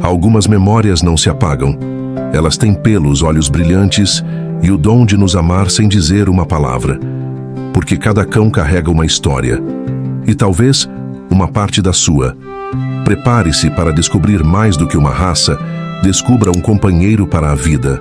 Algumas memórias não se apagam. Elas têm pelos, olhos brilhantes e o dom de nos amar sem dizer uma palavra. Porque cada cão carrega uma história. E talvez uma parte da sua. Prepare-se para descobrir mais do que uma raça. Descubra um companheiro para a vida.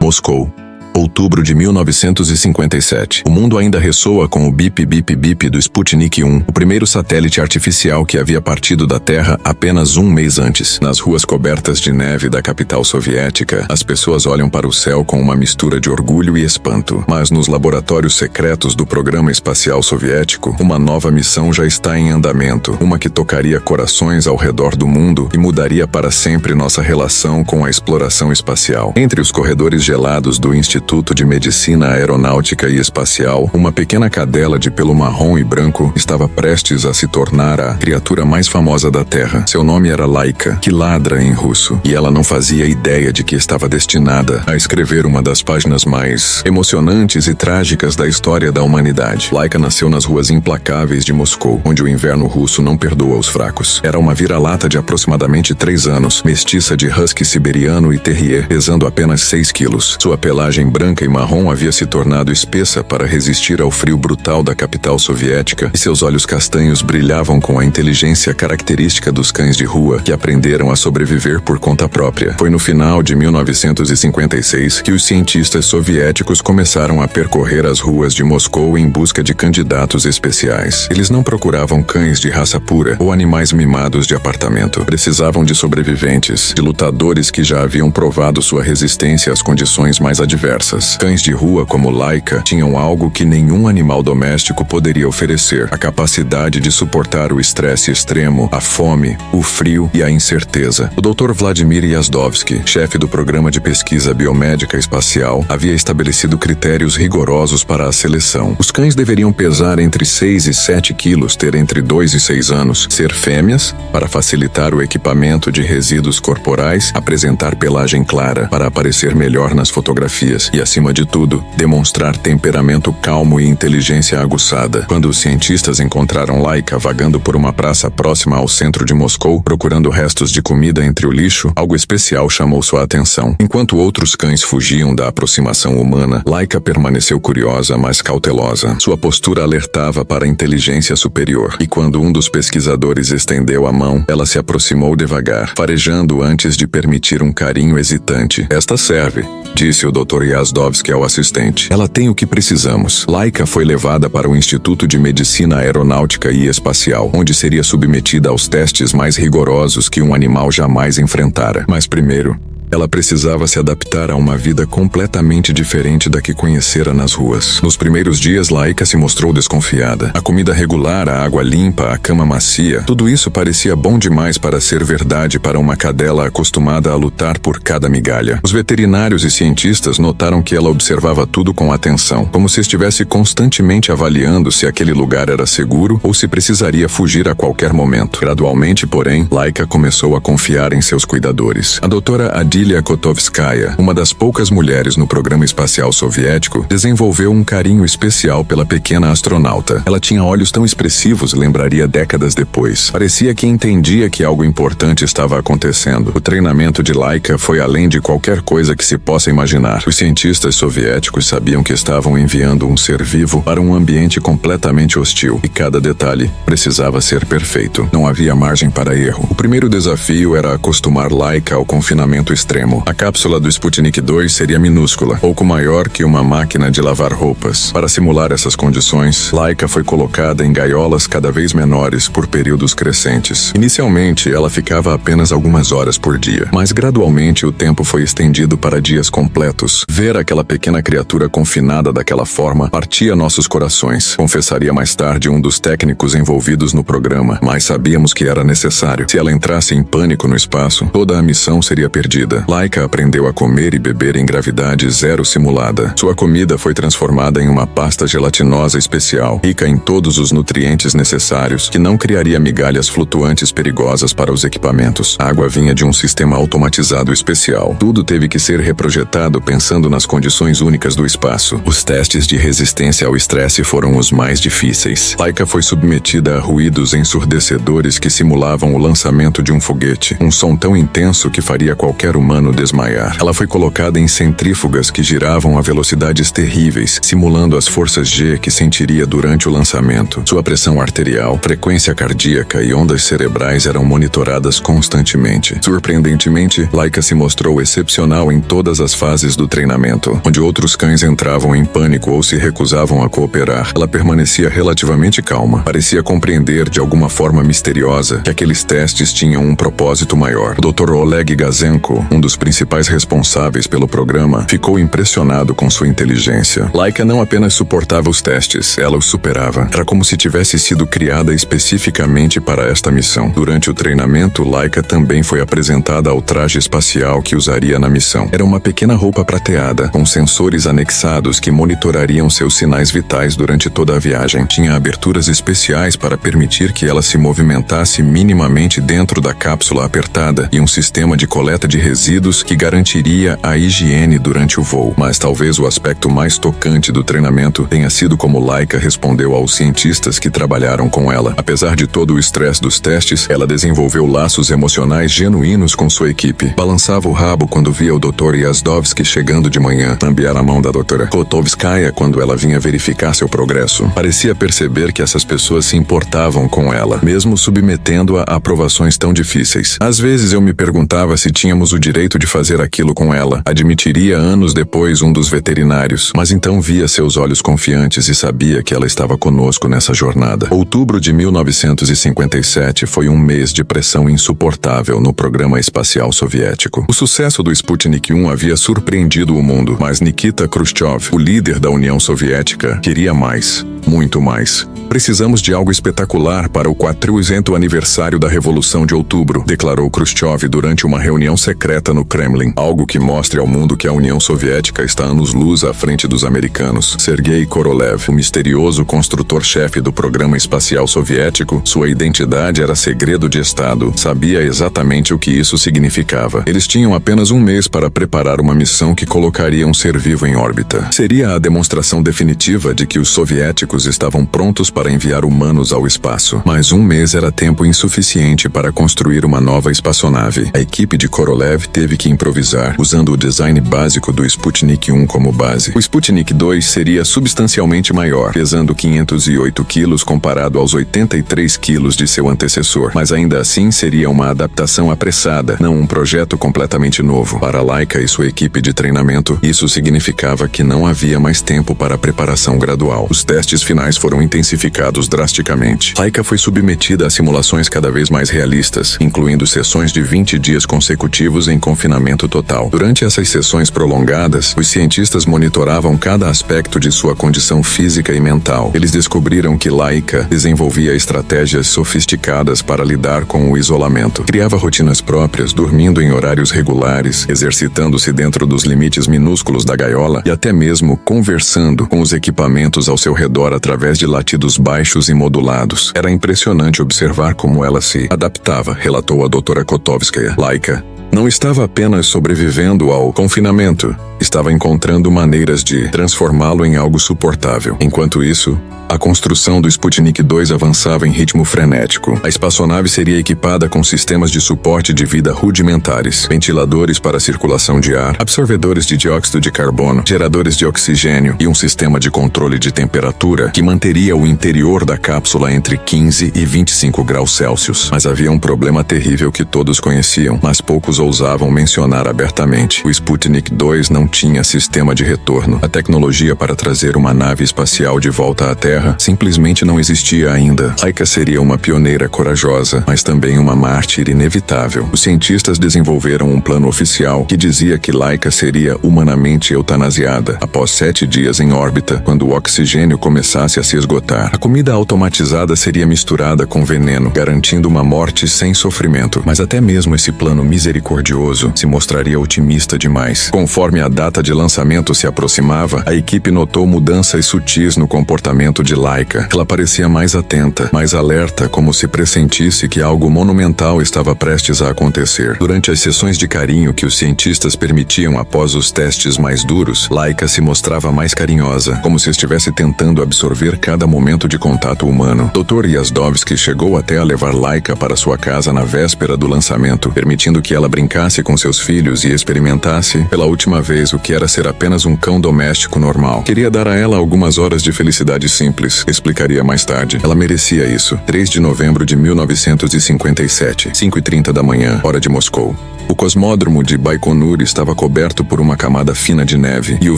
Moscou, outubro de 1957. O mundo ainda ressoa com o bip bip bip do Sputnik 1, o primeiro satélite artificial que havia partido da Terra apenas um mês antes. Nas ruas cobertas de neve da capital soviética, as pessoas olham para o céu com uma mistura de orgulho e espanto. Mas nos laboratórios secretos do programa espacial soviético, uma nova missão já está em andamento, uma que tocaria corações ao redor do mundo e mudaria para sempre nossa relação com a exploração espacial. Entre os corredores gelados do Instituto de Medicina Aeronáutica e Espacial, uma pequena cadela de pelo marrom e branco estava prestes a se tornar a criatura mais famosa da Terra. Seu nome era Laika, que ladra em russo, e ela não fazia ideia de que estava destinada a escrever uma das páginas mais emocionantes e trágicas da história da humanidade. Laika nasceu nas ruas implacáveis de Moscou, onde o inverno russo não perdoa os fracos. Era uma vira-lata de aproximadamente 3 anos, mestiça de husky siberiano e terrier, pesando apenas 6 quilos. Sua pelagem branca e marrom havia se tornado espessa para resistir ao frio brutal da capital soviética, e seus olhos castanhos brilhavam com a inteligência característica dos cães de rua que aprenderam a sobreviver por conta própria. Foi no final de 1956 que os cientistas soviéticos começaram a percorrer as ruas de Moscou em busca de candidatos especiais. Eles não procuravam cães de raça pura ou animais mimados de apartamento. Precisavam de sobreviventes, de lutadores que já haviam provado sua resistência às condições mais adversas. Cães de rua como Laika tinham algo que nenhum animal doméstico poderia oferecer: a capacidade de suportar o estresse extremo, a fome, o frio e a incerteza. O Dr. Vladimir Yazdovsky, chefe do programa de pesquisa biomédica espacial, havia estabelecido critérios rigorosos para a seleção. Os cães deveriam pesar entre 6 e 7 quilos, ter entre 2 e 6 anos, ser fêmeas, para facilitar o equipamento de resíduos corporais, apresentar pelagem clara, para aparecer melhor nas fotografias, e, acima de tudo, demonstrar temperamento calmo e inteligência aguçada. Quando os cientistas encontraram Laika vagando por uma praça próxima ao centro de Moscou, procurando restos de comida entre o lixo, algo especial chamou sua atenção. Enquanto outros cães fugiam da aproximação humana, Laika permaneceu curiosa, mas cautelosa. Sua postura alertava para a inteligência superior, e quando um dos pesquisadores estendeu a mão, ela se aproximou devagar, farejando antes de permitir um carinho hesitante. "Esta serve", disse o Dr. Yazdovsky ao assistente. "Ela tem o que precisamos." Laika foi levada para o Instituto de Medicina Aeronáutica e Espacial, onde seria submetida aos testes mais rigorosos que um animal jamais enfrentara. Mas primeiro, ela precisava se adaptar a uma vida completamente diferente da que conhecera nas ruas. Nos primeiros dias, Laika se mostrou desconfiada. A comida regular, a água limpa, a cama macia, tudo isso parecia bom demais para ser verdade para uma cadela acostumada a lutar por cada migalha. Os veterinários e cientistas notaram que ela observava tudo com atenção, como se estivesse constantemente avaliando se aquele lugar era seguro ou se precisaria fugir a qualquer momento. Gradualmente, porém, Laika começou a confiar em seus cuidadores. A doutora Adilia Kotovskaya, uma das poucas mulheres no programa espacial soviético, desenvolveu um carinho especial pela pequena astronauta. Ela tinha olhos tão expressivos, lembraria décadas depois. Parecia que entendia que algo importante estava acontecendo. O treinamento de Laika foi além de qualquer coisa que se possa imaginar. Os cientistas soviéticos sabiam que estavam enviando um ser vivo para um ambiente completamente hostil, e cada detalhe precisava ser perfeito. Não havia margem para erro. O primeiro desafio era acostumar Laika ao confinamento extremo. A cápsula do Sputnik 2 seria minúscula, pouco maior que uma máquina de lavar roupas. Para simular essas condições, Laika foi colocada em gaiolas cada vez menores por períodos crescentes. Inicialmente, ela ficava apenas algumas horas por dia, mas gradualmente o tempo foi estendido para dias completos. Ver aquela pequena criatura confinada daquela forma partia nossos corações, confessaria mais tarde um dos técnicos envolvidos no programa, mas sabíamos que era necessário. Se ela entrasse em pânico no espaço, toda a missão seria perdida. vida. Laika aprendeu a comer e beber em gravidade zero simulada. Sua comida foi transformada em uma pasta gelatinosa especial, rica em todos os nutrientes necessários, que não criaria migalhas flutuantes perigosas para os equipamentos. A água vinha de um sistema automatizado especial. Tudo teve que ser reprojetado pensando nas condições únicas do espaço. Os testes de resistência ao estresse foram os mais difíceis. Laika foi submetida a ruídos ensurdecedores que simulavam o lançamento de um foguete, um som tão intenso que faria qualquer humano desmaiar. Ela foi colocada em centrífugas que giravam a velocidades terríveis, simulando as forças G que sentiria durante o lançamento. Sua pressão arterial, frequência cardíaca e ondas cerebrais eram monitoradas constantemente. Surpreendentemente, Laika se mostrou excepcional em todas as fases do treinamento. Onde outros cães entravam em pânico ou se recusavam a cooperar, ela permanecia relativamente calma. Parecia compreender de alguma forma misteriosa que aqueles testes tinham um propósito maior. O Dr. Oleg Gazenko, um dos principais responsáveis pelo programa, ficou impressionado com sua inteligência. Laika não apenas suportava os testes, ela os superava. Era como se tivesse sido criada especificamente para esta missão. Durante o treinamento, Laika também foi apresentada ao traje espacial que usaria na missão. Era uma pequena roupa prateada, com sensores anexados que monitorariam seus sinais vitais durante toda a viagem. Tinha aberturas especiais para permitir que ela se movimentasse minimamente dentro da cápsula apertada e um sistema de coleta de resíduos que garantiria a higiene durante o voo. Mas talvez o aspecto mais tocante do treinamento tenha sido como Laika respondeu aos cientistas que trabalharam com ela. Apesar de todo o estresse dos testes, ela desenvolveu laços emocionais genuínos com sua equipe. Balançava o rabo quando via o Dr. Yazdovsky chegando de manhã, lambear a mão da Dra. Kotovskaya quando ela vinha verificar seu progresso. Parecia perceber que essas pessoas se importavam com ela, mesmo submetendo-a a provações tão difíceis. Às vezes eu me perguntava se tínhamos o direito de fazer aquilo com ela. Admitiria anos depois um dos veterinários, mas então via seus olhos confiantes e sabia que ela estava conosco nessa jornada. Outubro de 1957 foi um mês de pressão insuportável no programa espacial soviético. O sucesso do Sputnik 1 havia surpreendido o mundo, mas Nikita Khrushchev, o líder da União Soviética, queria mais, muito mais. Precisamos de algo espetacular para o 400º aniversário da Revolução de Outubro, declarou Khrushchev durante uma reunião secreta no Kremlin. Algo que mostre ao mundo que a União Soviética está anos-luz à frente dos americanos. Sergei Korolev, o misterioso construtor-chefe do programa espacial soviético, sua identidade era segredo de Estado, sabia exatamente o que isso significava. Eles tinham apenas um mês para preparar uma missão que colocaria um ser vivo em órbita. Seria a demonstração definitiva de que os soviéticos estavam prontos para enviar humanos ao espaço. Mas um mês era tempo insuficiente para construir uma nova espaçonave. A equipe de Korolev teve que improvisar, usando o design básico do Sputnik 1 como base. O Sputnik 2 seria substancialmente maior, pesando 508 quilos comparado aos 83 quilos de seu antecessor, mas ainda assim seria uma adaptação apressada, não um projeto completamente novo. Para Laika e sua equipe de treinamento, isso significava que não havia mais tempo para a preparação gradual. Os testes finais foram intensificados drasticamente. Laika foi submetida a simulações cada vez mais realistas, incluindo sessões de 20 dias consecutivos em confinamento total. Durante essas sessões prolongadas, os cientistas monitoravam cada aspecto de sua condição física e mental. Eles descobriram que Laika desenvolvia estratégias sofisticadas para lidar com o isolamento. Criava rotinas próprias, dormindo em horários regulares, exercitando-se dentro dos limites minúsculos da gaiola e até mesmo conversando com os equipamentos ao seu redor através de latidos baixos e modulados. Era impressionante observar como ela se adaptava, relatou a Dra. Kotovskaya. Laika não estava apenas sobrevivendo ao confinamento, estava encontrando maneiras de transformá-lo em algo suportável. Enquanto isso, a construção do Sputnik 2 avançava em ritmo frenético. A espaçonave seria equipada com sistemas de suporte de vida rudimentares, ventiladores para circulação de ar, absorvedores de dióxido de carbono, geradores de oxigênio e um sistema de controle de temperatura que manteria o interior da cápsula entre 15 e 25 graus Celsius. Mas havia um problema terrível que todos conheciam, mas poucos ousavam mencionar abertamente. O Sputnik 2 não tinha sistema de retorno. A tecnologia para trazer uma nave espacial de volta à Terra simplesmente não existia ainda. Laika seria uma pioneira corajosa, mas também uma mártir inevitável. Os cientistas desenvolveram um plano oficial que dizia que Laika seria humanamente eutanasiada após 7 dias em órbita, quando o oxigênio começasse a se esgotar. A comida automatizada seria misturada com veneno, garantindo uma morte sem sofrimento. Mas até mesmo esse plano misericordioso misericordioso, se mostraria otimista demais. Conforme a data de lançamento se aproximava, a equipe notou mudanças sutis no comportamento de Laika. Ela parecia mais atenta, mais alerta, como se pressentisse que algo monumental estava prestes a acontecer. Durante as sessões de carinho que os cientistas permitiam após os testes mais duros, Laika se mostrava mais carinhosa, como se estivesse tentando absorver cada momento de contato humano. Dr. Yazdovsky chegou até a levar Laika para sua casa na véspera do lançamento, permitindo que ela brincasse com seus filhos e experimentasse, pela última vez, o que era ser apenas um cão doméstico normal. Queria dar a ela algumas horas de felicidade simples, explicaria mais tarde. Ela merecia isso. 3 de novembro de 1957, 5h30 da manhã, hora de Moscou. O cosmódromo de Baikonur estava coberto por uma camada fina de neve, e o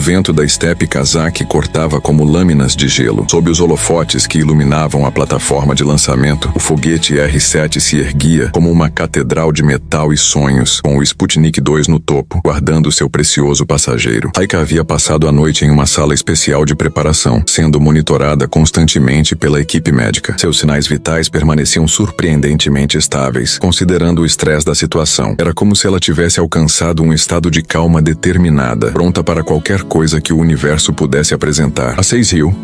vento da estepe kazakh cortava como lâminas de gelo. Sob os holofotes que iluminavam a plataforma de lançamento, o foguete R-7 se erguia como uma catedral de metal e sonhos, com o Sputnik 2 no topo, guardando seu precioso passageiro. Laika havia passado a noite em uma sala especial de preparação, sendo monitorada constantemente pela equipe médica. Seus sinais vitais permaneciam surpreendentemente estáveis, considerando o estresse da situação. Era como se ela tivesse alcançado um estado de calma determinada, pronta para qualquer coisa que o universo pudesse apresentar. Às 6h,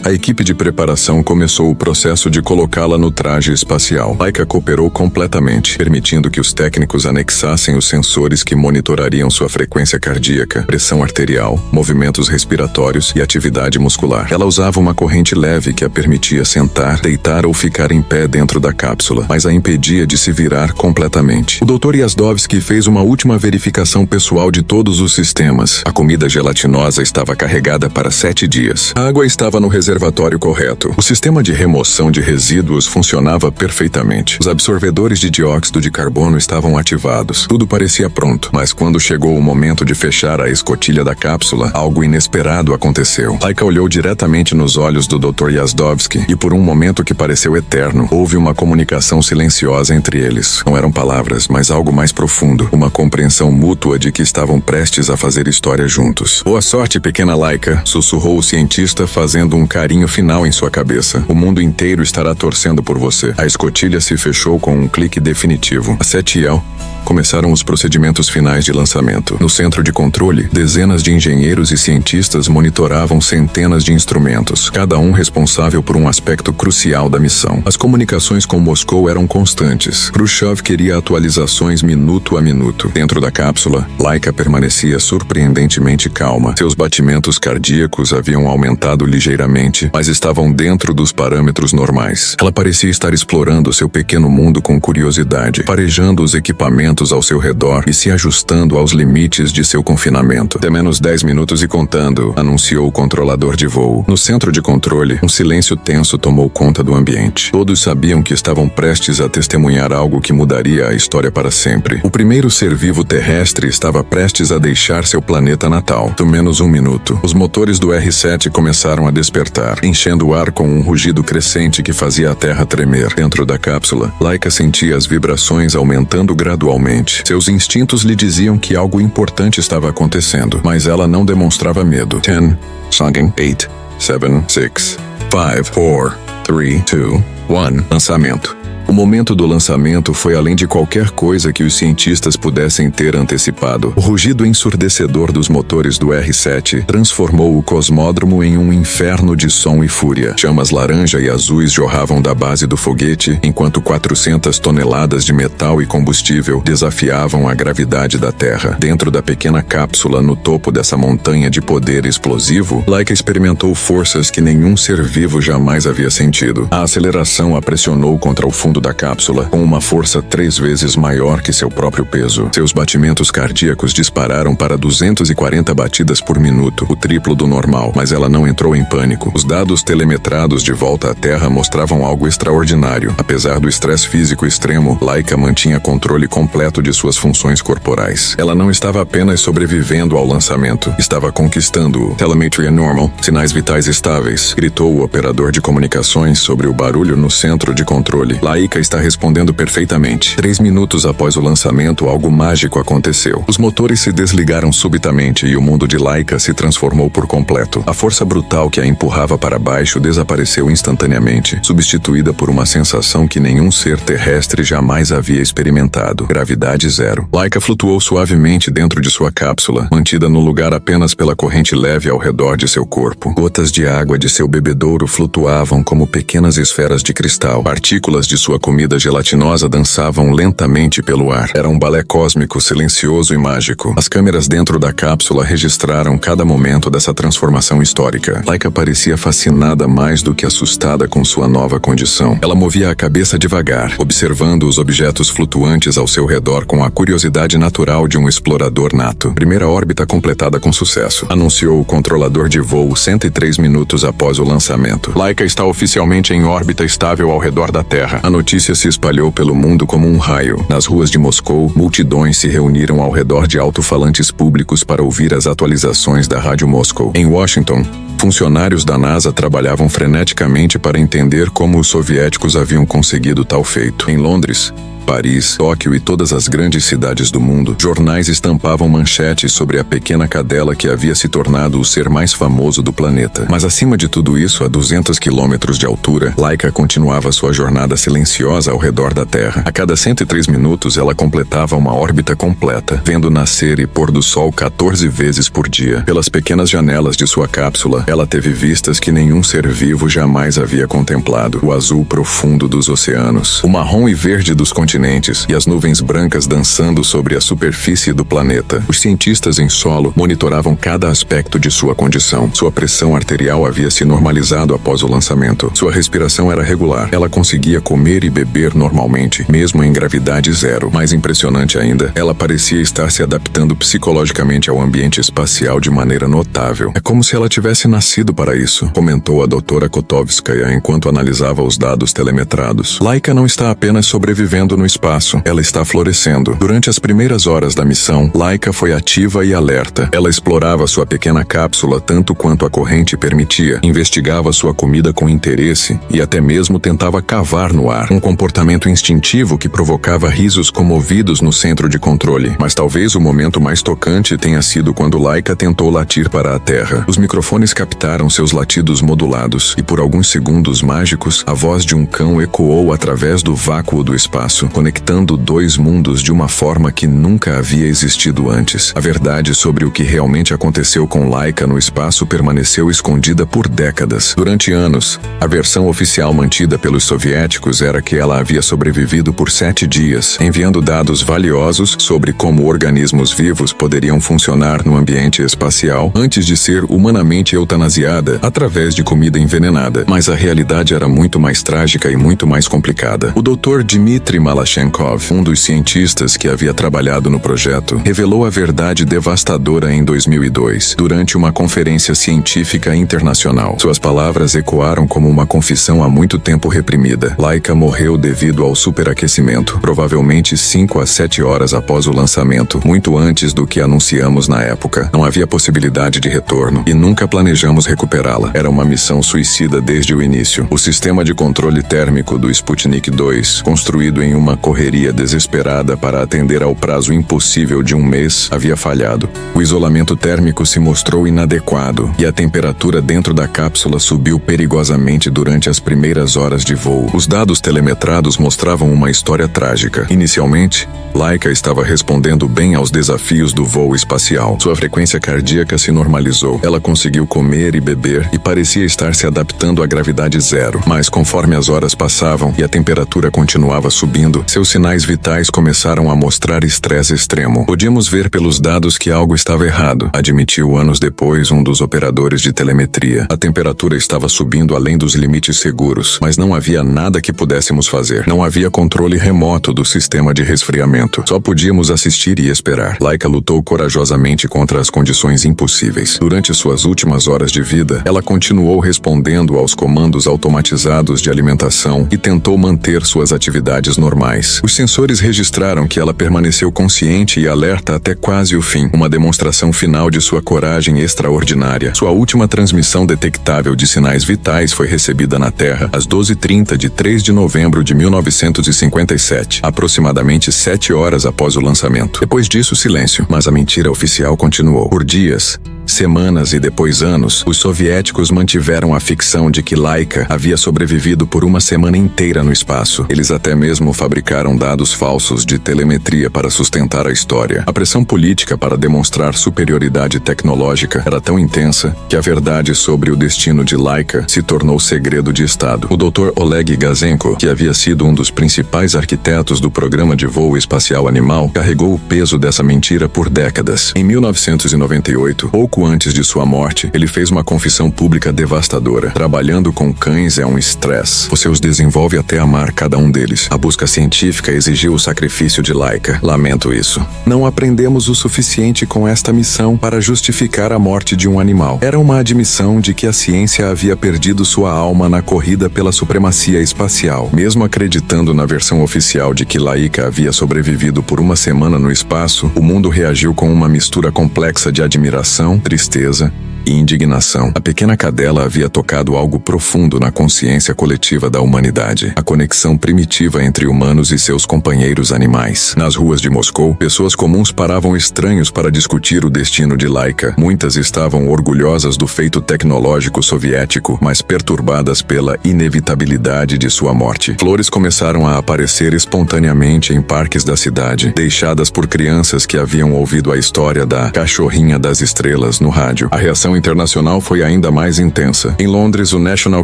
a equipe de preparação começou o processo de colocá-la no traje espacial. Laika cooperou completamente, permitindo que os técnicos anexassem os sensores que monitorariam sua frequência cardíaca, pressão arterial, movimentos respiratórios e atividade muscular. Ela usava uma corrente leve que a permitia sentar, deitar ou ficar em pé dentro da cápsula, mas a impedia de se virar completamente. O Dr. Yazdovsky fez uma última verificação pessoal de todos os sistemas. A comida gelatinosa estava carregada para 7 dias. A água estava no reservatório correto. O sistema de remoção de resíduos funcionava perfeitamente. Os absorvedores de dióxido de carbono estavam ativados. Tudo parecia pronto, mas quando chegou o momento de fechar a escotilha da cápsula, algo inesperado aconteceu. Laika olhou diretamente nos olhos do Dr. Yazdovsky e por um momento que pareceu eterno, houve uma comunicação silenciosa entre eles. Não eram palavras, mas algo mais profundo. Uma compreensão mútua de que estavam prestes a fazer história juntos. Boa sorte, pequena Laika, sussurrou o cientista fazendo um carinho final em sua cabeça. O mundo inteiro estará torcendo por você. A escotilha se fechou com um clique definitivo. Às 7h, começaram os procedimentos finais de lançamento. No centro de controle, dezenas de engenheiros e cientistas monitoravam centenas de instrumentos, cada um responsável por um aspecto crucial da missão. As comunicações com Moscou eram constantes. Khrushchev queria atualizações minuto a minuto. Dentro da cápsula, Laika permanecia surpreendentemente calma. Seus batimentos cardíacos haviam aumentado ligeiramente, mas estavam dentro dos parâmetros normais. Ela parecia estar explorando seu pequeno mundo com curiosidade, farejando os equipamentos ao seu redor e se ajustando aos limites de seu confinamento. Até menos 10 minutos e contando, anunciou o controlador de voo. No centro de controle, um silêncio tenso tomou conta do ambiente. Todos sabiam que estavam prestes a testemunhar algo que mudaria a história para sempre. O primeiro ser vivo terrestre estava prestes a deixar seu planeta natal. Do menos 1 minuto, os motores do R-7 começaram a despertar, enchendo o ar com um rugido crescente que fazia a Terra tremer. Dentro da cápsula, Laika sentia as vibrações aumentando gradualmente. Seus instintos lhe diziam que algo importante estava acontecendo, mas ela não demonstrava medo. 10, 9, 8, 7, 6, 5, 4, 3, 2, 1. Lançamento. O momento do lançamento foi além de qualquer coisa que os cientistas pudessem ter antecipado. O rugido ensurdecedor dos motores do R-7 transformou o cosmódromo em um inferno de som e fúria. Chamas laranja e azuis jorravam da base do foguete, enquanto 400 toneladas de metal e combustível desafiavam a gravidade da Terra. Dentro da pequena cápsula no topo dessa montanha de poder explosivo, Laika experimentou forças que nenhum ser vivo jamais havia sentido. A aceleração a pressionou contra o fundo da cápsula, com uma força 3 vezes maior que seu próprio peso. Seus batimentos cardíacos dispararam para 240 batidas por minuto, o triplo do normal, mas ela não entrou em pânico. Os dados telemetrados de volta à Terra mostravam algo extraordinário. Apesar do estresse físico extremo, Laika mantinha controle completo de suas funções corporais. Ela não estava apenas sobrevivendo ao lançamento, estava conquistando-o. Telemetria normal, sinais vitais estáveis, gritou o operador de comunicações sobre o barulho no centro de controle. Laika Laika está respondendo perfeitamente. 3 minutos após o lançamento, algo mágico aconteceu. Os motores se desligaram subitamente e o mundo de Laika se transformou por completo. A força brutal que a empurrava para baixo desapareceu instantaneamente, substituída por uma sensação que nenhum ser terrestre jamais havia experimentado: gravidade zero. Laika flutuou suavemente dentro de sua cápsula, mantida no lugar apenas pela corrente leve ao redor de seu corpo. Gotas de água de seu bebedouro flutuavam como pequenas esferas de cristal. Partículas de sua comida gelatinosa dançavam lentamente pelo ar. Era um balé cósmico, silencioso e mágico. As câmeras dentro da cápsula registraram cada momento dessa transformação histórica. Laika parecia fascinada mais do que assustada com sua nova condição. Ela movia a cabeça devagar, observando os objetos flutuantes ao seu redor com a curiosidade natural de um explorador nato. Primeira órbita completada com sucesso, anunciou o controlador de voo 103 minutos após o lançamento. Laika está oficialmente em órbita estável ao redor da Terra. A notícia se espalhou pelo mundo como um raio. Nas ruas de Moscou, multidões se reuniram ao redor de alto-falantes públicos para ouvir as atualizações da Rádio Moscou. Em Washington, funcionários da NASA trabalhavam freneticamente para entender como os soviéticos haviam conseguido tal feito. Em Londres, Paris, Tóquio e todas as grandes cidades do mundo, jornais estampavam manchetes sobre a pequena cadela que havia se tornado o ser mais famoso do planeta. Mas acima de tudo isso, a 200 quilômetros de altura, Laika continuava sua jornada silenciosa ao redor da Terra. A cada 103 minutos, ela completava uma órbita completa, vendo nascer e pôr do sol 14 vezes por dia. Pelas pequenas janelas de sua cápsula, ela teve vistas que nenhum ser vivo jamais havia contemplado: o azul profundo dos oceanos, o marrom e verde dos continentes e as nuvens brancas dançando sobre a superfície do planeta. Os cientistas em solo monitoravam cada aspecto de sua condição. Sua pressão arterial havia se normalizado após o lançamento. Sua respiração era regular. Ela conseguia comer e beber normalmente, mesmo em gravidade zero. Mais impressionante ainda, ela parecia estar se adaptando psicologicamente ao ambiente espacial de maneira notável. É como se ela tivesse nascido para isso, comentou a doutora Kotovskaya enquanto analisava os dados telemetrados. Laika não está apenas sobrevivendo no espaço, ela está florescendo. Durante as primeiras horas da missão, Laika foi ativa e alerta. Ela explorava sua pequena cápsula tanto quanto a corrente permitia, investigava sua comida com interesse e até mesmo tentava cavar no ar, um comportamento instintivo que provocava risos comovidos no centro de controle. Mas talvez o momento mais tocante tenha sido quando Laika tentou latir para a Terra. Os microfones captaram seus latidos modulados e por alguns segundos mágicos, a voz de um cão ecoou através do vácuo do espaço, conectando dois mundos de uma forma que nunca havia existido antes. A verdade sobre o que realmente aconteceu com Laika no espaço permaneceu escondida por décadas. Durante anos, a versão oficial mantida pelos soviéticos era que ela havia sobrevivido por 7 dias, enviando dados valiosos sobre como organismos vivos poderiam funcionar no ambiente espacial antes de ser humanamente eutanasiada através de comida envenenada. Mas a realidade era muito mais trágica e muito mais complicada. O Dr. Dmitry Malachenko, um dos cientistas que havia trabalhado no projeto, revelou a verdade devastadora em 2002, durante uma conferência científica internacional. Suas palavras ecoaram como uma confissão há muito tempo reprimida. Laika morreu devido ao superaquecimento, provavelmente 5 a 7 horas após o lançamento, muito antes do que anunciamos na época. Não havia possibilidade de retorno e nunca planejamos recuperá-la. Era uma missão suicida desde o início. O sistema de controle térmico do Sputnik 2, construído em uma correria desesperada para atender ao prazo impossível de 1 mês, havia falhado. O isolamento térmico se mostrou inadequado e a temperatura dentro da cápsula subiu perigosamente durante as primeiras horas de voo. Os dados telemetrados mostravam uma história trágica. Inicialmente, Laika estava respondendo bem aos desafios do voo espacial. Sua frequência cardíaca se normalizou. Ela conseguiu comer e beber e parecia estar se adaptando à gravidade zero. Mas conforme as horas passavam e a temperatura continuava subindo, seus sinais vitais começaram a mostrar estresse extremo. Podíamos ver pelos dados que algo estava errado, admitiu anos depois um dos operadores de telemetria. A temperatura estava subindo além dos limites seguros, mas não havia nada que pudéssemos fazer. Não havia controle remoto do sistema de resfriamento. Só podíamos assistir e esperar. Laika lutou corajosamente contra as condições impossíveis. Durante suas últimas horas de vida, ela continuou respondendo aos comandos automatizados de alimentação e tentou manter suas atividades normais. animais. Os sensores registraram que ela permaneceu consciente e alerta até quase o fim, uma demonstração final de sua coragem extraordinária. Sua última transmissão detectável de sinais vitais foi recebida na Terra às 12h30 de 3 de novembro de 1957, aproximadamente 7 horas após o lançamento. Depois disso, silêncio, mas a mentira oficial continuou. Por dias, semanas e depois anos, os soviéticos mantiveram a ficção de que Laika havia sobrevivido por uma semana inteira no espaço. Eles até mesmo fabricaram dados falsos de telemetria para sustentar a história. A pressão política para demonstrar superioridade tecnológica era tão intensa que a verdade sobre o destino de Laika se tornou segredo de Estado. O Dr. Oleg Gazenko, que havia sido um dos principais arquitetos do programa de voo espacial animal, carregou o peso dessa mentira por décadas. Em 1998, pouco antes de sua morte, ele fez uma confissão pública devastadora. Trabalhando com cães é um estresse. Você os desenvolve até amar cada um deles. A busca científica exigiu o sacrifício de Laika. Lamento isso. Não aprendemos o suficiente com esta missão para justificar a morte de um animal. Era uma admissão de que a ciência havia perdido sua alma na corrida pela supremacia espacial. Mesmo acreditando na versão oficial de que Laika havia sobrevivido por uma semana no espaço, o mundo reagiu com uma mistura complexa de admiração, tristeza e indignação. A pequena cadela havia tocado algo profundo na consciência coletiva da humanidade. A conexão primitiva entre humanos e seus companheiros animais. Nas ruas de Moscou, pessoas comuns paravam estranhos para discutir o destino de Laika. Muitas estavam orgulhosas do feito tecnológico soviético, mas perturbadas pela inevitabilidade de sua morte. Flores começaram a aparecer espontaneamente em parques da cidade, deixadas por crianças que haviam ouvido a história da cachorrinha das estrelas no rádio. A reação internacional foi ainda mais intensa. Em Londres, o National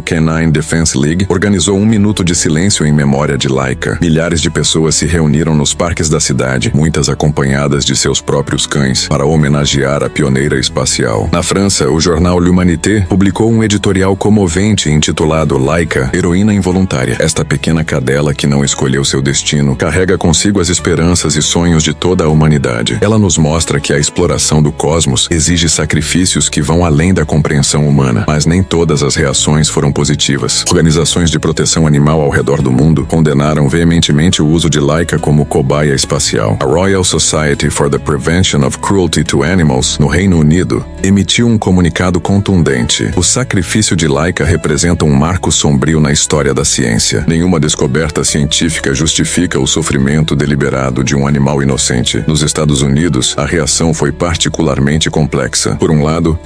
Canine Defense League organizou 1 minuto de silêncio em memória de Laika. Milhares de pessoas se reuniram nos parques da cidade, muitas acompanhadas de seus próprios cães, para homenagear a pioneira espacial. Na França, o jornal L'Humanité publicou um editorial comovente intitulado Laika, heroína involuntária. Esta pequena cadela que não escolheu seu destino carrega consigo as esperanças e sonhos de toda a humanidade. Ela nos mostra que a exploração do cosmos exige sacrifícios que vão além da compreensão humana, mas nem todas as reações foram positivas. Organizações de proteção animal ao redor do mundo condenaram veementemente o uso de Laika como cobaia espacial. A Royal Society for the Prevention of Cruelty to Animals, no Reino Unido, emitiu um comunicado contundente. O sacrifício de Laika representa um marco sombrio na história da ciência. Nenhuma descoberta científica justifica o sofrimento deliberado de um animal inocente. Nos Estados Unidos, a reação foi particularmente complexa. Por um lado,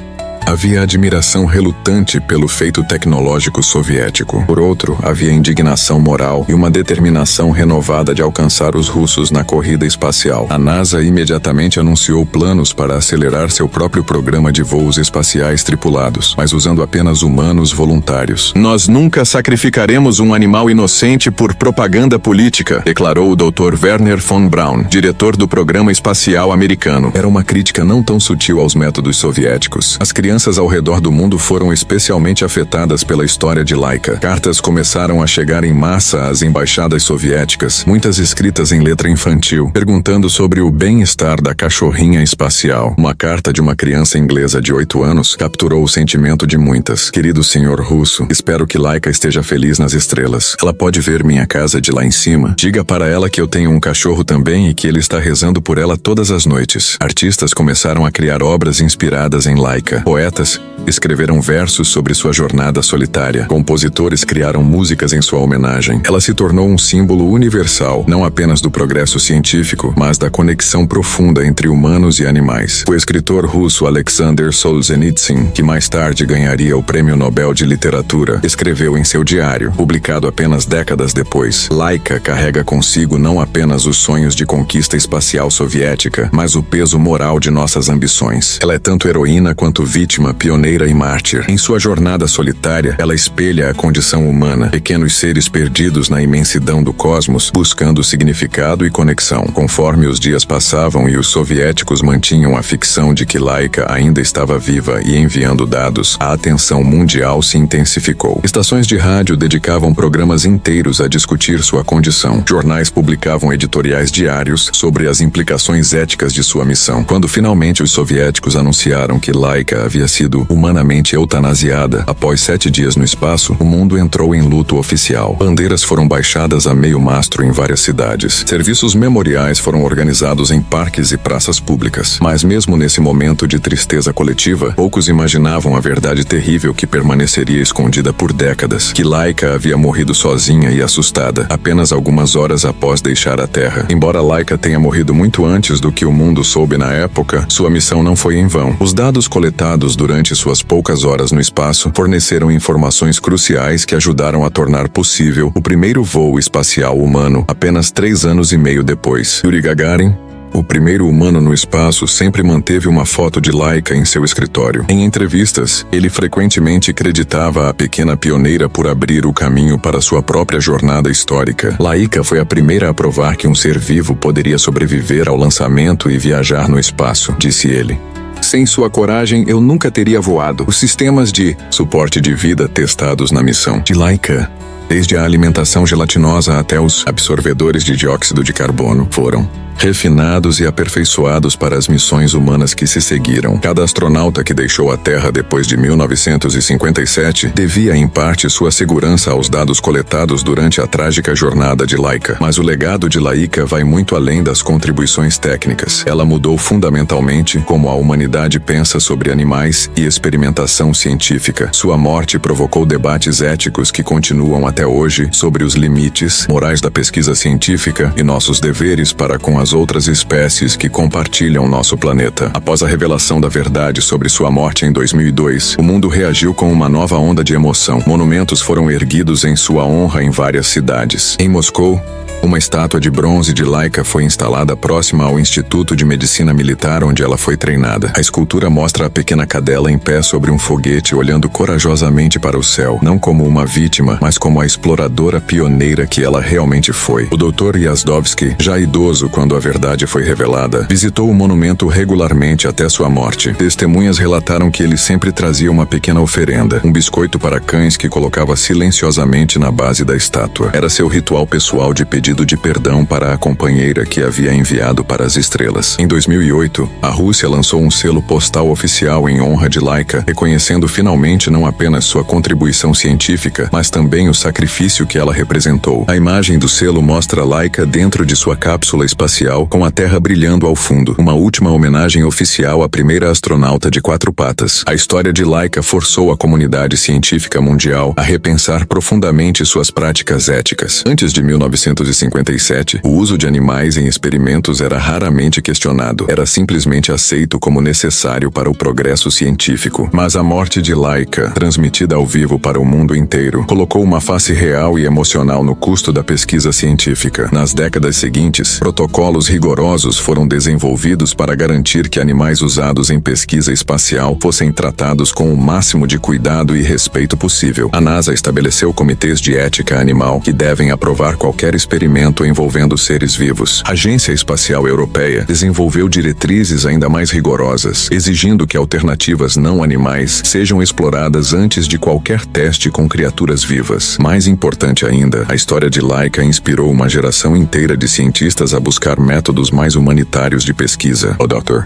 havia admiração relutante pelo feito tecnológico soviético. Por outro, havia indignação moral e uma determinação renovada de alcançar os russos na corrida espacial. A NASA imediatamente anunciou planos para acelerar seu próprio programa de voos espaciais tripulados, mas usando apenas humanos voluntários. Nós nunca sacrificaremos um animal inocente por propaganda política, declarou o Dr. Werner von Braun, diretor do programa espacial americano. Era uma crítica não tão sutil aos métodos soviéticos. As crianças ao redor do mundo foram especialmente afetadas pela história de Laika. Cartas começaram a chegar em massa às embaixadas soviéticas, muitas escritas em letra infantil, perguntando sobre o bem-estar da cachorrinha espacial. Uma carta de uma criança inglesa de 8 anos capturou o sentimento de muitas. Querido senhor russo, espero que Laika esteja feliz nas estrelas. Ela pode ver minha casa de lá em cima. Diga para ela que eu tenho um cachorro também e que ele está rezando por ela todas as noites. Artistas começaram a criar obras inspiradas em Laika. Poetas escreveram versos sobre sua jornada solitária. Compositores criaram músicas em sua homenagem. Ela se tornou um símbolo universal, não apenas do progresso científico, mas da conexão profunda entre humanos e animais. O escritor russo Alexander Solzhenitsyn, que mais tarde ganharia o Prêmio Nobel de Literatura, escreveu em seu diário, publicado apenas décadas depois: Laika carrega consigo não apenas os sonhos de conquista espacial soviética, mas o peso moral de nossas ambições. Ela é tanto heroína quanto vítima, pioneira e mártir. Em sua jornada solitária, ela espelha a condição humana, pequenos seres perdidos na imensidão do cosmos, buscando significado e conexão. Conforme os dias passavam e os soviéticos mantinham a ficção de que Laika ainda estava viva e enviando dados, a atenção mundial se intensificou. Estações de rádio dedicavam programas inteiros a discutir sua condição. Jornais publicavam editoriais diários sobre as implicações éticas de sua missão. Quando finalmente os soviéticos anunciaram que Laika havia sido humanamente eutanasiada. Após 7 dias no espaço, o mundo entrou em luto oficial. Bandeiras foram baixadas a meio mastro em várias cidades. Serviços memoriais foram organizados em parques e praças públicas. Mas mesmo nesse momento de tristeza coletiva, poucos imaginavam a verdade terrível que permaneceria escondida por décadas. Que Laika havia morrido sozinha e assustada, apenas algumas horas após deixar a Terra. Embora Laika tenha morrido muito antes do que o mundo soube na época, sua missão não foi em vão. Os dados coletados durante suas poucas horas no espaço forneceram informações cruciais que ajudaram a tornar possível o primeiro voo espacial humano, apenas 3 anos e meio depois. Yuri Gagarin, o primeiro humano no espaço, sempre manteve uma foto de Laika em seu escritório. Em entrevistas, ele frequentemente creditava a pequena pioneira por abrir o caminho para sua própria jornada histórica. Laika foi a primeira a provar que um ser vivo poderia sobreviver ao lançamento e viajar no espaço, disse ele. Sem sua coragem, eu nunca teria voado. Os sistemas de suporte de vida testados na missão de Laika, desde a alimentação gelatinosa até os absorvedores de dióxido de carbono, foram refinados e aperfeiçoados para as missões humanas que se seguiram. Cada astronauta que deixou a Terra depois de 1957 devia, em parte, sua segurança aos dados coletados durante a trágica jornada de Laika. Mas o legado de Laika vai muito além das contribuições técnicas. Ela mudou fundamentalmente como a humanidade pensa sobre animais e experimentação científica. Sua morte provocou debates éticos que continuam até hoje sobre os limites morais da pesquisa científica e nossos deveres para com as outras espécies que compartilham nosso planeta. Após a revelação da verdade sobre sua morte em 2002, o mundo reagiu com uma nova onda de emoção. Monumentos foram erguidos em sua honra em várias cidades. Em Moscou, uma estátua de bronze de Laika foi instalada próxima ao Instituto de Medicina Militar onde ela foi treinada. A escultura mostra a pequena cadela em pé sobre um foguete olhando corajosamente para o céu, não como uma vítima, mas como a exploradora pioneira que ela realmente foi. O Dr. Yazdovsky, já idoso quando a verdade foi revelada, visitou o monumento regularmente até sua morte. Testemunhas relataram que ele sempre trazia uma pequena oferenda, um biscoito para cães que colocava silenciosamente na base da estátua. Era seu ritual pessoal de pedido de perdão para a companheira que havia enviado para as estrelas. Em 2008, a Rússia lançou um selo postal oficial em honra de Laika, reconhecendo finalmente não apenas sua contribuição científica, mas também o sacrifício que ela representou. A imagem do selo mostra Laika dentro de sua cápsula espacial, com a Terra brilhando ao fundo, uma última homenagem oficial à primeira astronauta de 4 patas. A história de Laika forçou a comunidade científica mundial a repensar profundamente suas práticas éticas. Antes de 1957, o uso de animais em experimentos era raramente questionado. Era simplesmente aceito como necessário para o progresso científico. Mas a morte de Laika, transmitida ao vivo para o mundo inteiro, colocou uma face real e emocional no custo da pesquisa científica. Nas décadas seguintes, protocolos rigorosos foram desenvolvidos para garantir que animais usados em pesquisa espacial fossem tratados com o máximo de cuidado e respeito possível. A NASA estabeleceu comitês de ética animal que devem aprovar qualquer experimento envolvendo seres vivos. A Agência Espacial Europeia desenvolveu diretrizes ainda mais rigorosas, exigindo que alternativas não animais sejam exploradas antes de qualquer teste com criaturas vivas. Mais importante ainda, a história de Laika inspirou uma geração inteira de cientistas a buscar métodos mais humanitários de pesquisa. O Dr.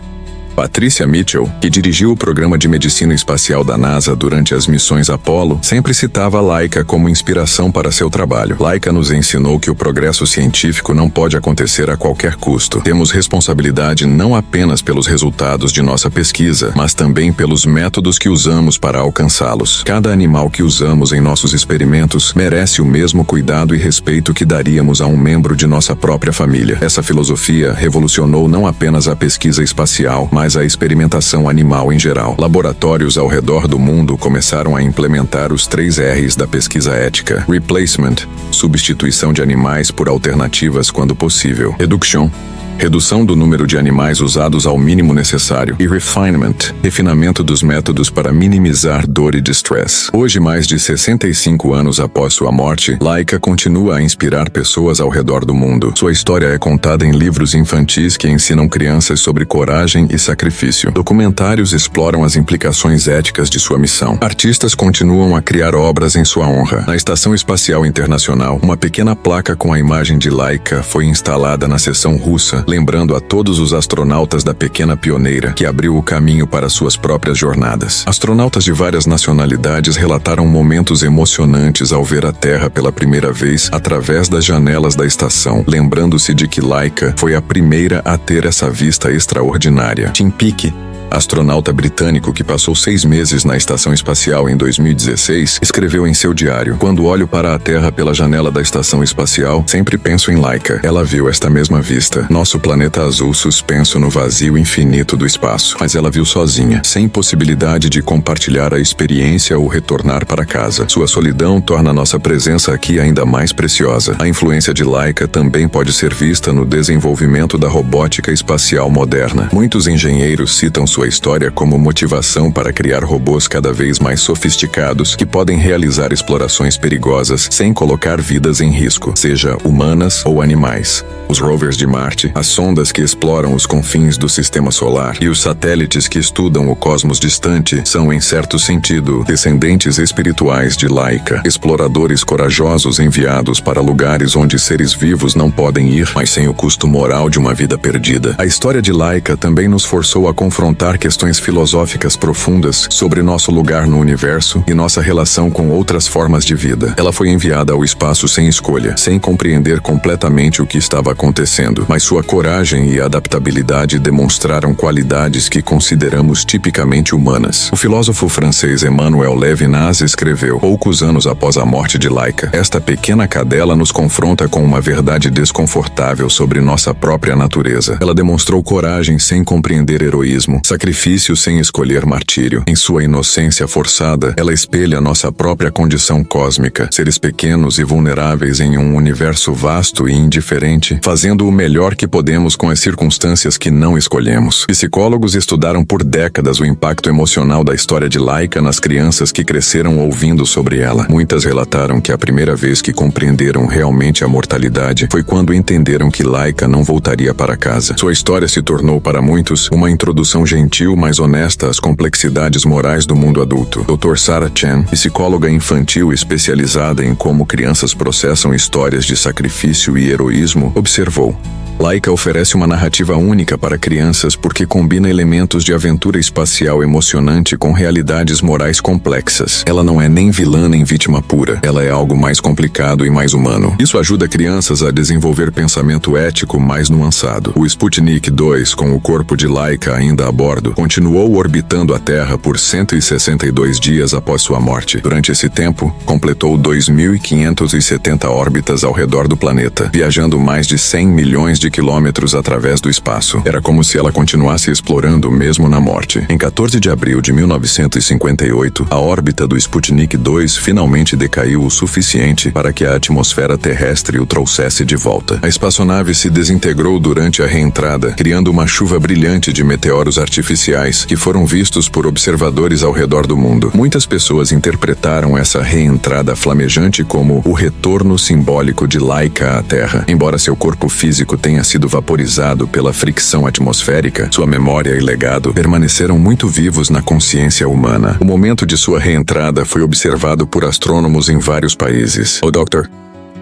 Patricia Mitchell, que dirigiu o programa de medicina espacial da NASA durante as missões Apollo, sempre citava Laika como inspiração para seu trabalho. Laika nos ensinou que o progresso científico não pode acontecer a qualquer custo. Temos responsabilidade não apenas pelos resultados de nossa pesquisa, mas também pelos métodos que usamos para alcançá-los. Cada animal que usamos em nossos experimentos merece o mesmo cuidado e respeito que daríamos a um membro de nossa própria família. Essa filosofia revolucionou não apenas a pesquisa espacial, mas a experimentação animal em geral. Laboratórios ao redor do mundo começaram a implementar os 3 R's da pesquisa ética: Replacement, substituição de animais por alternativas quando possível; Reduction, redução do número de animais usados ao mínimo necessário; e Refinement, refinamento dos métodos para minimizar dor e distress. Hoje, mais de 65 anos após sua morte, Laika continua a inspirar pessoas ao redor do mundo. Sua história é contada em livros infantis que ensinam crianças sobre coragem e sacrifício. Documentários exploram as implicações éticas de sua missão. Artistas continuam a criar obras em sua honra. Na Estação Espacial Internacional, uma pequena placa com a imagem de Laika foi instalada na seção russa lembrando a todos os astronautas da pequena pioneira que abriu o caminho para suas próprias jornadas. Astronautas de várias nacionalidades relataram momentos emocionantes ao ver a Terra pela primeira vez através das janelas da estação, lembrando-se de que Laika foi a primeira a ter essa vista extraordinária. Tim Peake, astronauta britânico que passou 6 meses na estação espacial em 2016, escreveu em seu diário: "Quando olho para a Terra pela janela da estação espacial, sempre penso em Laika. Ela viu esta mesma vista, nosso planeta azul suspenso no vazio infinito do espaço. Mas ela viu sozinha, sem possibilidade de compartilhar a experiência ou retornar para casa. Sua solidão torna nossa presença aqui ainda mais preciosa." A influência de Laika também pode ser vista no desenvolvimento da robótica espacial moderna. Muitos engenheiros citam sua história como motivação para criar robôs cada vez mais sofisticados que podem realizar explorações perigosas sem colocar vidas em risco, seja humanas ou animais. Os rovers de Marte, as sondas que exploram os confins do sistema solar e os satélites que estudam o cosmos distante são, em certo sentido, descendentes espirituais de Laika, exploradores corajosos enviados para lugares onde seres vivos não podem ir, mas sem o custo moral de uma vida perdida. A história de Laika também nos forçou a confrontar questões filosóficas profundas sobre nosso lugar no universo e nossa relação com outras formas de vida. Ela foi enviada ao espaço sem escolha, sem compreender completamente o que estava acontecendo, mas sua coragem e adaptabilidade demonstraram qualidades que consideramos tipicamente humanas. O filósofo francês Emmanuel Levinas escreveu, poucos anos após a morte de Laika: "Esta pequena cadela nos confronta com uma verdade desconfortável sobre nossa própria natureza. Ela demonstrou coragem sem compreender heroísmo, sacrifício sem escolher martírio. Em sua inocência forçada, ela espelha nossa própria condição cósmica, seres pequenos e vulneráveis em um universo vasto e indiferente, fazendo o melhor que podemos com as circunstâncias que não escolhemos." Psicólogos estudaram por décadas o impacto emocional da história de Laika nas crianças que cresceram ouvindo sobre ela. Muitas relataram que a primeira vez que compreenderam realmente a mortalidade foi quando entenderam que Laika não voltaria para casa. Sua história se tornou para muitos uma introdução gentil, mas honesta às complexidades morais do mundo adulto. Dr. Sarah Chen, psicóloga infantil especializada em como crianças processam histórias de sacrifício e heroísmo, observou: Laika oferece uma narrativa única para crianças porque combina elementos de aventura espacial emocionante com realidades morais complexas. Ela não é nem vilã nem vítima pura. Ela é algo mais complicado e mais humano. Isso ajuda crianças a desenvolver pensamento ético mais nuançado. O Sputnik 2, com o corpo de Laika ainda a bordo, continuou orbitando a Terra por 162 dias após sua morte. Durante esse tempo, completou 2.570 órbitas ao redor do planeta, viajando mais de 100 milhões de quilômetros através do espaço. Era como se ela continuasse explorando mesmo na morte. Em 14 de abril de 1958, a órbita do Sputnik 2 finalmente decaiu o suficiente para que a atmosfera terrestre o trouxesse de volta. A espaçonave se desintegrou durante a reentrada, criando uma chuva brilhante de meteoros artificiais que foram vistos por observadores ao redor do mundo. Muitas pessoas interpretaram essa reentrada flamejante como o retorno simbólico de Laika à Terra. Embora seu corpo físico tenha sido vaporizado pela fricção atmosférica, sua memória e legado permaneceram muito vivos na consciência humana. O momento de sua reentrada foi observado por astrônomos em vários países. O Dr.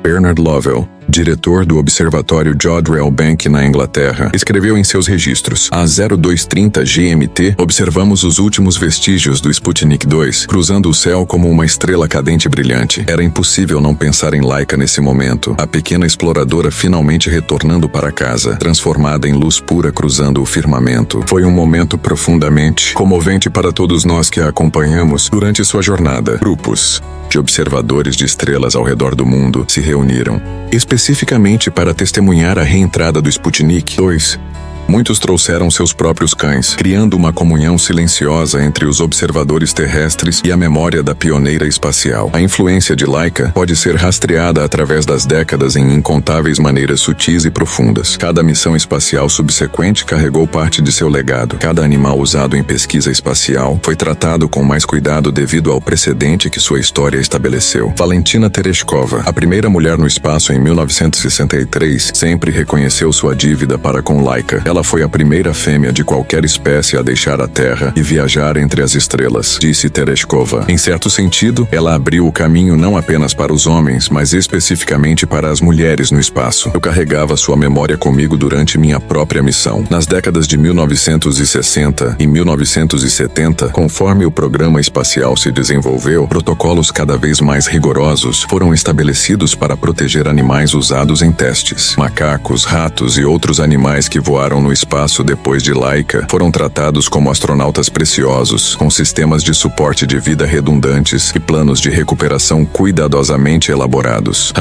Bernard Lovell, diretor do Observatório Jodrell Bank na Inglaterra, escreveu em seus registros: "Às 0230 GMT, observamos os últimos vestígios do Sputnik 2, cruzando o céu como uma estrela cadente brilhante. Era impossível não pensar em Laika nesse momento, a pequena exploradora finalmente retornando para casa, transformada em luz pura cruzando o firmamento. Foi um momento profundamente comovente para todos nós que a acompanhamos durante sua jornada. Grupos de observadores de estrelas ao redor do mundo se reuniram, especificamente para testemunhar a reentrada do Sputnik 2. Muitos trouxeram seus próprios cães, criando uma comunhão silenciosa entre os observadores terrestres e a memória da pioneira espacial. A influência de Laika pode ser rastreada através das décadas em incontáveis maneiras sutis e profundas. Cada missão espacial subsequente carregou parte de seu legado. Cada animal usado em pesquisa espacial foi tratado com mais cuidado devido ao precedente que sua história estabeleceu. Valentina Tereshkova, a primeira mulher no espaço em 1963, sempre reconheceu sua dívida para com Laika. Ela foi a primeira fêmea de qualquer espécie a deixar a Terra e viajar entre as estrelas, disse Tereshkova. Em certo sentido, ela abriu o caminho não apenas para os homens, mas especificamente para as mulheres no espaço. Eu carregava sua memória comigo durante minha própria missão. Nas décadas de 1960 e 1970, conforme o programa espacial se desenvolveu, protocolos cada vez mais rigorosos foram estabelecidos para proteger animais usados em testes. Macacos, ratos e outros animais que voaram no espaço depois de Laika foram tratados como astronautas preciosos, com sistemas de suporte de vida redundantes e planos de recuperação cuidadosamente elaborados.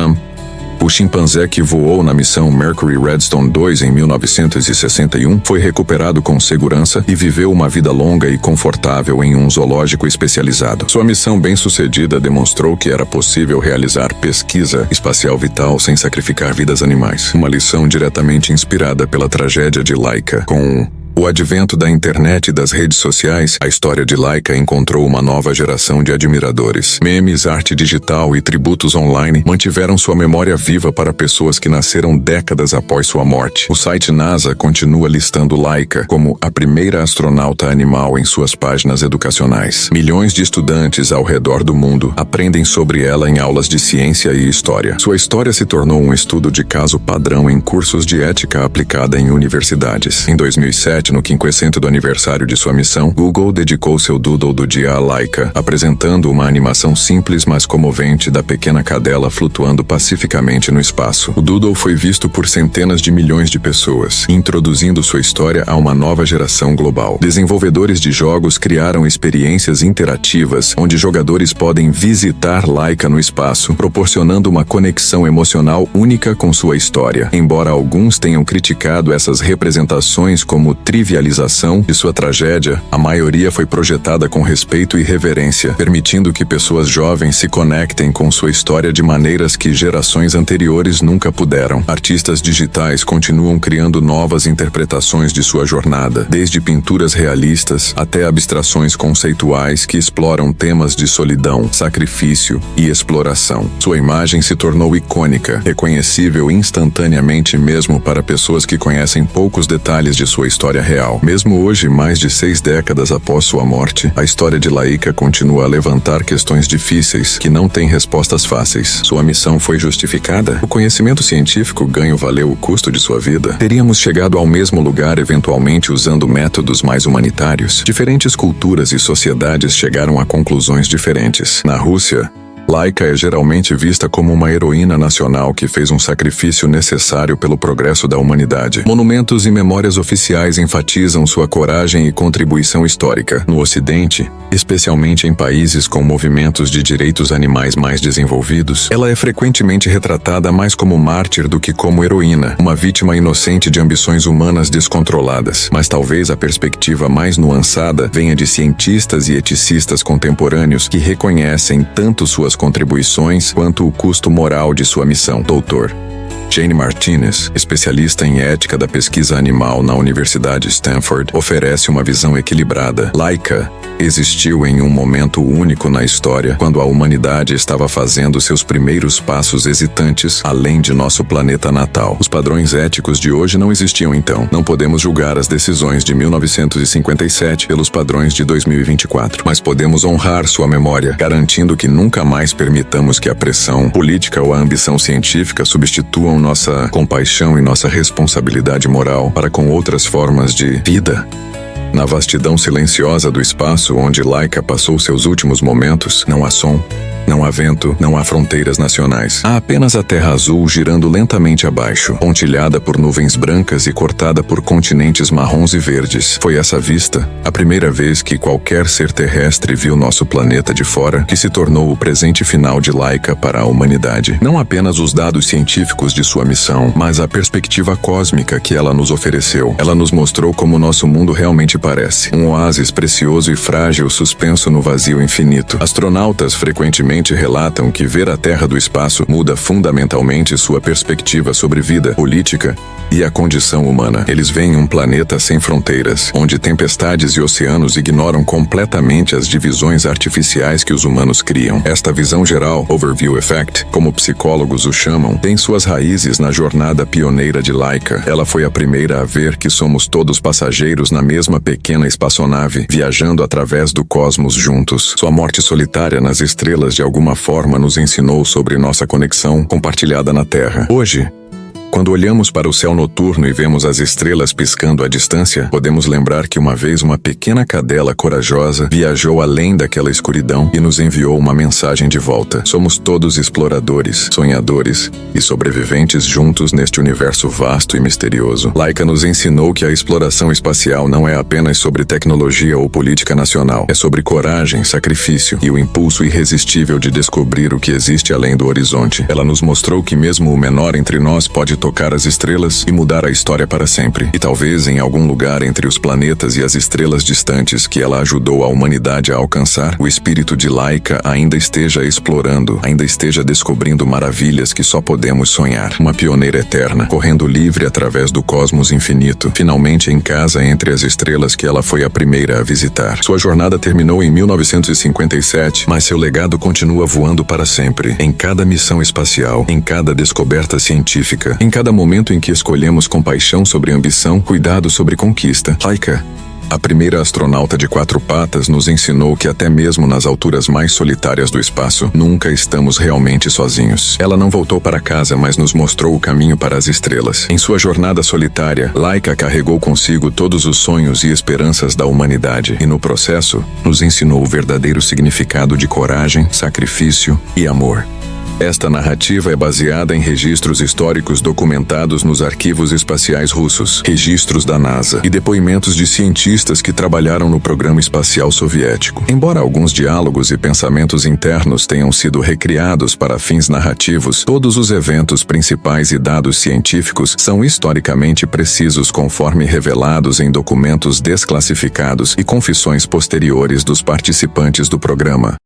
O chimpanzé que voou na missão Mercury Redstone 2 em 1961 foi recuperado com segurança e viveu uma vida longa e confortável em um zoológico especializado. Sua missão bem-sucedida demonstrou que era possível realizar pesquisa espacial vital sem sacrificar vidas animais. Uma lição diretamente inspirada pela tragédia de Laika. Com o advento da internet e das redes sociais, a história de Laika encontrou uma nova geração de admiradores. Memes, arte digital e tributos online mantiveram sua memória viva para pessoas que nasceram décadas após sua morte. O site NASA continua listando Laika como a primeira astronauta animal em suas páginas educacionais. Milhões de estudantes ao redor do mundo aprendem sobre ela em aulas de ciência e história. Sua história se tornou um estudo de caso padrão em cursos de ética aplicada em universidades. Em 2007, no 50º aniversário de sua missão, Google dedicou seu doodle do dia a Laika, apresentando uma animação simples mas comovente da pequena cadela flutuando pacificamente no espaço. O doodle foi visto por centenas de milhões de pessoas, introduzindo sua história a uma nova geração global. Desenvolvedores de jogos criaram experiências interativas onde jogadores podem visitar Laika no espaço, proporcionando uma conexão emocional única com sua história. Embora alguns tenham criticado essas representações como trivialização de sua tragédia, a maioria foi projetada com respeito e reverência, permitindo que pessoas jovens se conectem com sua história de maneiras que gerações anteriores nunca puderam. Artistas digitais continuam criando novas interpretações de sua jornada, desde pinturas realistas até abstrações conceituais que exploram temas de solidão, sacrifício e exploração. Sua imagem se tornou icônica, reconhecível instantaneamente mesmo para pessoas que conhecem poucos detalhes de sua história real. Mesmo hoje, mais de 6 décadas após sua morte, a história de Laika continua a levantar questões difíceis que não têm respostas fáceis. Sua missão foi justificada? O conhecimento científico ganho valeu o custo de sua vida? Teríamos chegado ao mesmo lugar eventualmente usando métodos mais humanitários? Diferentes culturas e sociedades chegaram a conclusões diferentes. Na Rússia, Laika é geralmente vista como uma heroína nacional que fez um sacrifício necessário pelo progresso da humanidade. Monumentos e memórias oficiais enfatizam sua coragem e contribuição histórica. No Ocidente, especialmente em países com movimentos de direitos animais mais desenvolvidos, ela é frequentemente retratada mais como mártir do que como heroína, uma vítima inocente de ambições humanas descontroladas. Mas talvez a perspectiva mais nuançada venha de cientistas e eticistas contemporâneos que reconhecem tanto suas contribuições quanto o custo moral de sua missão. Dr. Jane Martinez, especialista em ética da pesquisa animal na Universidade Stanford, oferece uma visão equilibrada. Laika existiu em um momento único na história, quando a humanidade estava fazendo seus primeiros passos hesitantes além de nosso planeta natal. Os padrões éticos de hoje não existiam então. Não podemos julgar as decisões de 1957 pelos padrões de 2024, mas podemos honrar sua memória, garantindo que nunca mais permitamos que a pressão política ou a ambição científica substituam nossa compaixão e nossa responsabilidade moral para com outras formas de vida. Na vastidão silenciosa do espaço onde Laika passou seus últimos momentos, não há som, não há vento, não há fronteiras nacionais. Há apenas a terra azul girando lentamente abaixo, pontilhada por nuvens brancas e cortada por continentes marrons e verdes. Foi essa vista, a primeira vez que qualquer ser terrestre viu nosso planeta de fora, que se tornou o presente final de Laika para a humanidade. Não apenas os dados científicos de sua missão, mas a perspectiva cósmica que ela nos ofereceu. Ela nos mostrou como nosso mundo realmente parece. Um oásis precioso e frágil suspenso no vazio infinito. Astronautas frequentemente frequentemente relatam que ver a Terra do espaço muda fundamentalmente sua perspectiva sobre vida, política e a condição humana. Eles veem um planeta sem fronteiras, onde tempestades e oceanos ignoram completamente as divisões artificiais que os humanos criam. Esta visão geral, Overview Effect, como psicólogos o chamam, tem suas raízes na jornada pioneira de Laika. Ela foi a primeira a ver que somos todos passageiros na mesma pequena espaçonave, viajando através do cosmos juntos. Sua morte solitária nas estrelas de alguma forma nos ensinou sobre nossa conexão compartilhada na Terra. Hoje, quando olhamos para o céu noturno e vemos as estrelas piscando à distância, podemos lembrar que uma vez uma pequena cadela corajosa viajou além daquela escuridão e nos enviou uma mensagem de volta. Somos todos exploradores, sonhadores e sobreviventes juntos neste universo vasto e misterioso. Laika nos ensinou que a exploração espacial não é apenas sobre tecnologia ou política nacional. É sobre coragem, sacrifício e o impulso irresistível de descobrir o que existe além do horizonte. Ela nos mostrou que mesmo o menor entre nós pode tocar as estrelas e mudar a história para sempre. E talvez em algum lugar entre os planetas e as estrelas distantes que ela ajudou a humanidade a alcançar, o espírito de Laika ainda esteja explorando, ainda esteja descobrindo maravilhas que só podemos sonhar. Uma pioneira eterna, correndo livre através do cosmos infinito, finalmente em casa entre as estrelas que ela foi a primeira a visitar. Sua jornada terminou em 1957, mas seu legado continua voando para sempre. Em cada missão espacial, em cada descoberta científica, em cada momento em que escolhemos compaixão sobre ambição, cuidado sobre conquista. Laika, a primeira astronauta de 4 patas, nos ensinou que até mesmo nas alturas mais solitárias do espaço, nunca estamos realmente sozinhos. Ela não voltou para casa, mas nos mostrou o caminho para as estrelas. Em sua jornada solitária, Laika carregou consigo todos os sonhos e esperanças da humanidade e, no processo, nos ensinou o verdadeiro significado de coragem, sacrifício e amor. Esta narrativa é baseada em registros históricos documentados nos arquivos espaciais russos, registros da NASA e depoimentos de cientistas que trabalharam no programa espacial soviético. Embora alguns diálogos e pensamentos internos tenham sido recriados para fins narrativos, todos os eventos principais e dados científicos são historicamente precisos conforme revelados em documentos desclassificados e confissões posteriores dos participantes do programa.